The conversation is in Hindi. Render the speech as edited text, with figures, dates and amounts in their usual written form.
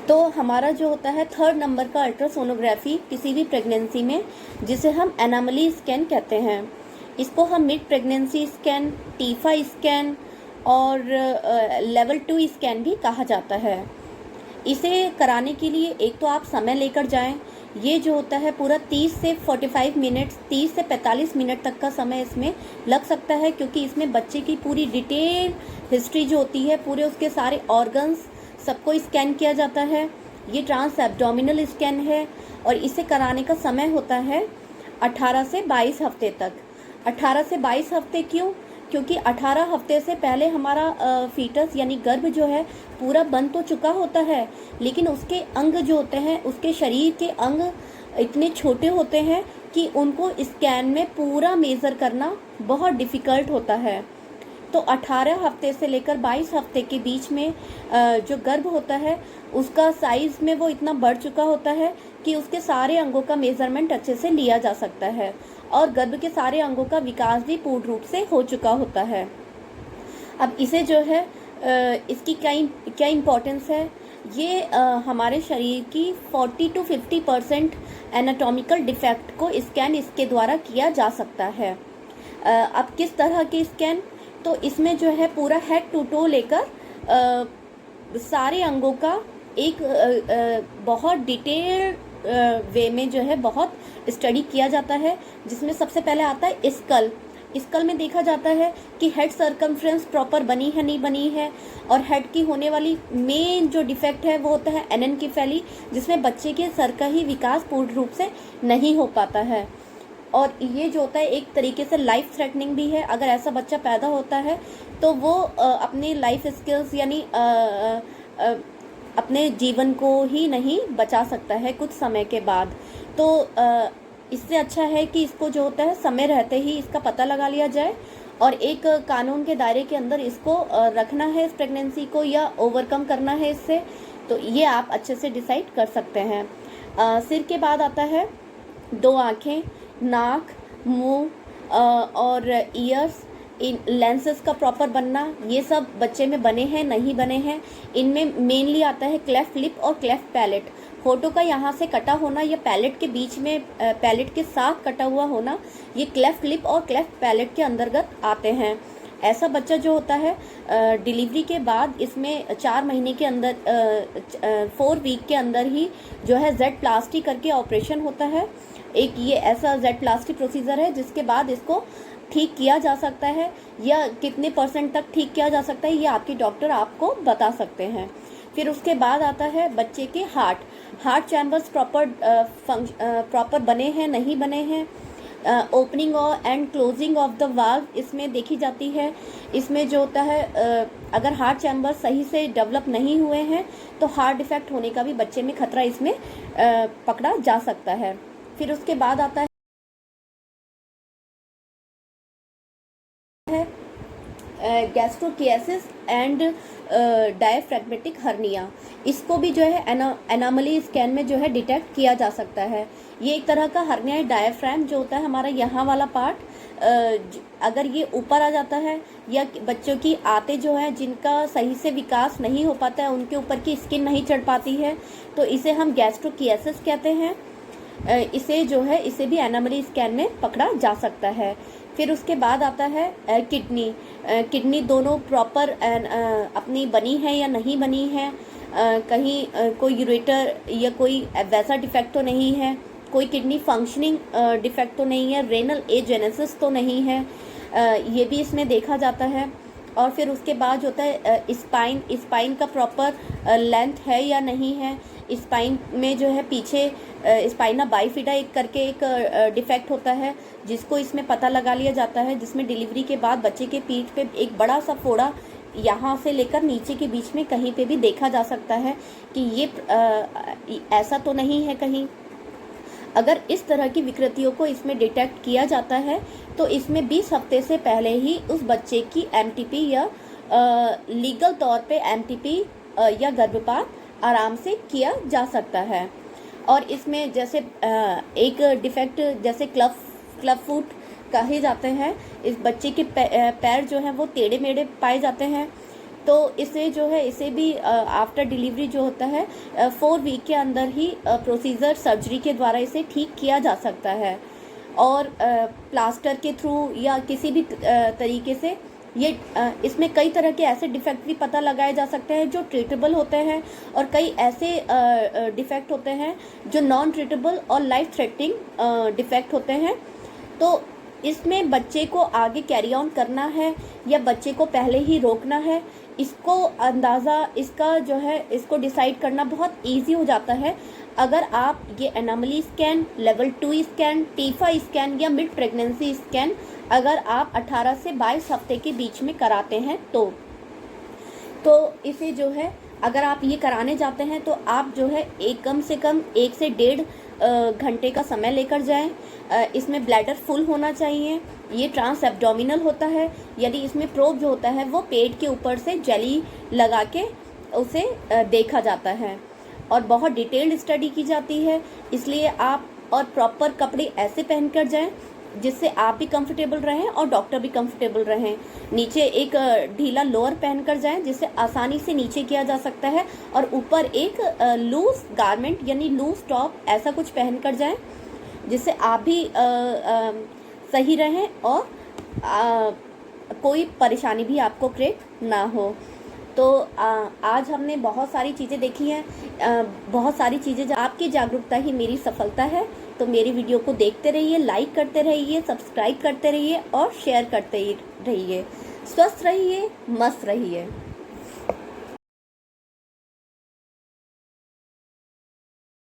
तो हमारा जो होता है 3rd नंबर का अल्ट्रासोनोग्राफी किसी भी प्रेगनेंसी में, जिसे हम एनोमली स्कैन कहते हैं। इसको हम mid pregnancy scan, TIFFA scan और लेवल 2 स्कैन भी कहा जाता है। इसे कराने के लिए एक तो आप समय लेकर जाएं। ये जो होता है पूरा 30 से 45 मिनट, 30 से 45 मिनट तक का समय इसमें लग सकता है, क्योंकि इसमें बच्चे की पूरी डिटेल हिस्ट्री जो होती है, पूरे उसके सारे ऑर्गन्स सबको स्कैन किया जाता है। ये ट्रांस एब्डोमिनल स्कैन है और इसे कराने का समय होता है 18 से 22 हफ्ते तक। 18 से 22 हफ्ते क्यों? क्योंकि 18 हफ्ते से पहले हमारा फीटस यानी गर्भ जो है पूरा बन तो चुका होता है, लेकिन उसके अंग जो होते हैं, उसके शरीर के अंग इतने छोटे होते हैं कि उनको स्कैन में पूरा मेज़र करना बहुत डिफ़िकल्ट होता है। तो 18 हफ्ते से लेकर 22 हफ्ते के बीच में जो गर्भ होता है उसका साइज़ में वो इतना बढ़ चुका होता है कि उसके सारे अंगों का मेज़रमेंट अच्छे से लिया जा सकता है और गर्भ के सारे अंगों का विकास भी पूर्ण रूप से हो चुका होता है। अब इसे जो है इसकी क्या इम्पोर्टेंस है? ये हमारे शरीर की 40 to 50% एनाटॉमिकल डिफेक्ट को स्कैन इसके द्वारा किया जा सकता है। अब किस तरह के स्कैन? तो इसमें जो है पूरा हेड टू टो लेकर सारे अंगों का एक बहुत डिटेल्ड वे में जो है बहुत स्टडी किया जाता है, जिसमें सबसे पहले आता है स्कल। स्कल में देखा जाता है कि हेड सर्कमफ्रेंस प्रॉपर बनी है नहीं बनी है, और हेड की होने वाली मेन जो डिफेक्ट है वो होता है एनेनकेफेली, जिसमें बच्चे के सर का ही विकास पूर्ण रूप से नहीं हो पाता है। और ये जो होता है एक तरीके से लाइफ थ्रेटनिंग भी है। अगर ऐसा बच्चा पैदा होता है तो वो अपने लाइफ स्किल्स यानी अपने जीवन को ही नहीं बचा सकता है कुछ समय के बाद। तो इससे अच्छा है कि इसको जो होता है समय रहते ही इसका पता लगा लिया जाए और एक कानून के दायरे के अंदर इसको रखना है, इस प्रेगनेंसी को, या ओवरकम करना है इससे, तो ये आप अच्छे से डिसाइड कर सकते हैं। सिर के बाद आता है 2 आँखें, नाक, मुंह और ईयर्स, इन लेंसेस का प्रॉपर बनना, ये सब बच्चे में बने हैं नहीं बने हैं। इनमें मेनली आता है क्लेफ्ट लिप और क्लेफ्ट पैलेट। होठों का यहाँ से कटा होना या पैलेट के बीच में पैलेट के साथ कटा हुआ होना, ये क्लेफ्ट लिप और क्लेफ्ट पैलेट के अंतर्गत आते हैं। ऐसा बच्चा जो होता है डिलीवरी के बाद इसमें 4 महीने के अंदर 4 वीक के अंदर ही जो है जेड प्लास्टी करके ऑपरेशन होता है। एक ये ऐसा जेड प्लास्टी प्रोसीजर है जिसके बाद इसको ठीक किया जा सकता है, या कितने % तक ठीक किया जा सकता है ये आपके डॉक्टर बता सकते हैं। फिर उसके बाद आता है बच्चे के हार्ट चैम्बर्स प्रॉपर बने हैं नहीं बने हैं। ओपनिंग और and closing of the valve इसमें देखी जाती है। इसमें जो होता है अगर हार्ट चैम्बर सही से डेवलप नहीं हुए हैं तो हार्ट डिफेक्ट होने का भी बच्चे में खतरा इसमें पकड़ा जा सकता है। फिर उसके बाद आता है गैस्ट्रोकियासिस एंड डायफ्रैगमेटिक हर्निया। इसको भी जो है एनोमली स्कैन में जो है डिटेक्ट किया जा सकता है। ये एक तरह का हर्निया डायफ्राम जो होता है हमारा यहाँ वाला पार्ट, अगर ये ऊपर आ जाता है या बच्चों की आते जो हैं जिनका सही से विकास नहीं हो पाता है, उनके ऊपर की स्किन नहीं चढ़ पाती है, तो इसे हम गैस्ट्रोकियासिस कहते हैं। इसे भी एनोमली स्कैन में पकड़ा जा सकता है। फिर उसके बाद आता है किडनी दोनों प्रॉपर अपनी बनी है या नहीं बनी है, कहीं कोई यूरेटर या कोई वैसा डिफेक्ट तो नहीं है, कोई किडनी फंक्शनिंग डिफेक्ट तो नहीं है, रेनल एजेनेसिस तो नहीं है, ये भी इसमें देखा जाता है। और फिर उसके बाद जो होता है स्पाइन का प्रॉपर लेंथ है या नहीं है। स्पाइन में जो है पीछे स्पाइना बाइफिडा एक करके एक डिफेक्ट होता है, जिसको इसमें पता लगा लिया जाता है, जिसमें डिलीवरी के बाद बच्चे के पीठ पे एक बड़ा सा फोड़ा यहाँ से लेकर नीचे के बीच में कहीं पे भी देखा जा सकता है कि ये ऐसा तो नहीं है कहीं। अगर इस तरह की विकृतियों को इसमें डिटेक्ट किया जाता है तो इसमें 20 हफ्ते से पहले ही उस बच्चे की एमटीपी या लीगल तौर पे एमटीपी या गर्भपात आराम से किया जा सकता है। और इसमें जैसे एक डिफेक्ट जैसे क्लब फुट कहे जाते हैं, इस बच्चे के पैर जो हैं वो टेढ़े मेढ़े पाए जाते हैं। तो इसे जो है इसे भी आफ्टर डिलीवरी जो होता है 4 वीक के अंदर ही प्रोसीजर सर्जरी के द्वारा इसे ठीक किया जा सकता है। और प्लास्टर के थ्रू या किसी भी तरीके से ये इसमें कई तरह के ऐसे डिफेक्ट भी पता लगाए जा सकते हैं जो ट्रीटेबल होते हैं, और कई ऐसे डिफेक्ट होते हैं जो नॉन ट्रीटेबल और लाइफ थ्रेटनिंग डिफेक्ट होते हैं। तो इसमें बच्चे को आगे कैरी ऑन करना है या बच्चे को पहले ही रोकना है, इसको अंदाज़ा इसका जो है इसको डिसाइड करना बहुत इजी हो जाता है अगर आप ये anomaly scan, level 2 scan, TIFFA scan या मिड प्रेगनेंसी स्कैन अगर आप 18 से 22 हफ्ते के बीच में कराते हैं तो इसे जो है अगर आप ये कराने जाते हैं तो आप जो है कम से कम 1 से 1.5 घंटे का समय लेकर जाएं। इसमें ब्लैडर फुल होना चाहिए। ये ट्रांस एब्डोमिनल होता है, यानी इसमें प्रोब जो होता है वो पेट के ऊपर से जेली लगा के उसे देखा जाता है और बहुत डिटेल्ड स्टडी की जाती है। इसलिए आप और प्रॉपर कपड़े ऐसे पहन कर जाएं जिससे आप भी कंफर्टेबल रहें और डॉक्टर भी कंफर्टेबल रहें। नीचे एक ढीला लोअर पहन कर जाएं जिससे आसानी से नीचे किया जा सकता है, और ऊपर एक लूज गारमेंट यानी लूज टॉप ऐसा कुछ पहन कर जाएं जिससे आप भी सही रहें और कोई परेशानी भी आपको क्रिएट ना हो। तो आज हमने बहुत सारी चीज़ें देखी हैं, बहुत सारी चीज़ें। आपकी जागरूकता ही मेरी सफलता है। तो मेरी वीडियो को देखते रहिए, लाइक करते रहिए, सब्सक्राइब करते रहिए और शेयर करते रहिए। स्वस्थ रहिए, मस्त रहिए।